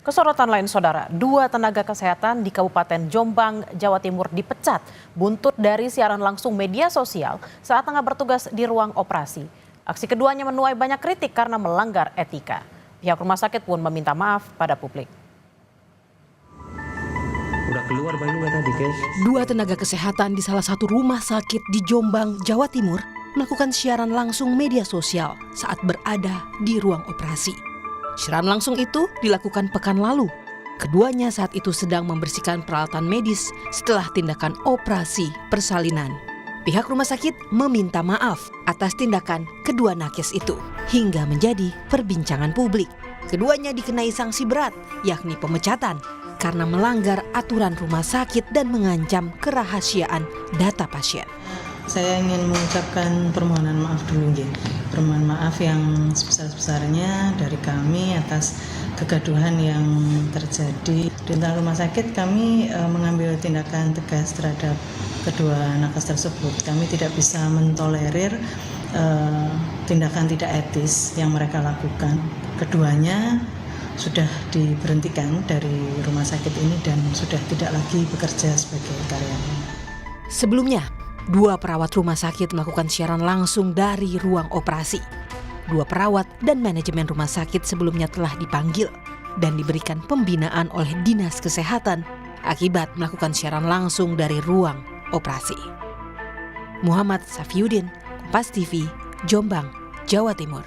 Kesorotan lain saudara, 2 tenaga kesehatan di Kabupaten Jombang, Jawa Timur dipecat buntut dari siaran langsung media sosial saat tengah bertugas di ruang operasi. Aksi keduanya menuai banyak kritik karena melanggar etika. Pihak rumah sakit pun meminta maaf pada publik. Udah keluar baru nggak tadi, guys? 2 tenaga kesehatan di salah satu rumah sakit di Jombang, Jawa Timur melakukan siaran langsung media sosial saat berada di ruang operasi. Siaran langsung itu dilakukan pekan lalu. Keduanya saat itu sedang membersihkan peralatan medis setelah tindakan operasi persalinan. Pihak rumah sakit meminta maaf atas tindakan kedua nakes itu hingga menjadi perbincangan publik. Keduanya dikenai sanksi berat, yakni pemecatan karena melanggar aturan rumah sakit dan mengancam kerahasiaan data pasien. Saya ingin mengucapkan permohonan maaf dulu, permohonan maaf yang sebesar-besarnya dari kami atas kegaduhan yang terjadi. Di internal rumah sakit kami mengambil tindakan tegas terhadap kedua nakes tersebut. Kami tidak bisa mentolerir tindakan tidak etis yang mereka lakukan. Keduanya sudah diberhentikan dari rumah sakit ini dan sudah tidak lagi bekerja sebagai karyawan. Sebelumnya, 2 perawat rumah sakit melakukan siaran langsung dari ruang operasi. 2 perawat dan manajemen rumah sakit sebelumnya telah dipanggil dan diberikan pembinaan oleh Dinas Kesehatan akibat melakukan siaran langsung dari ruang operasi. Muhammad Safiuddin, Kompas TV, Jombang, Jawa Timur.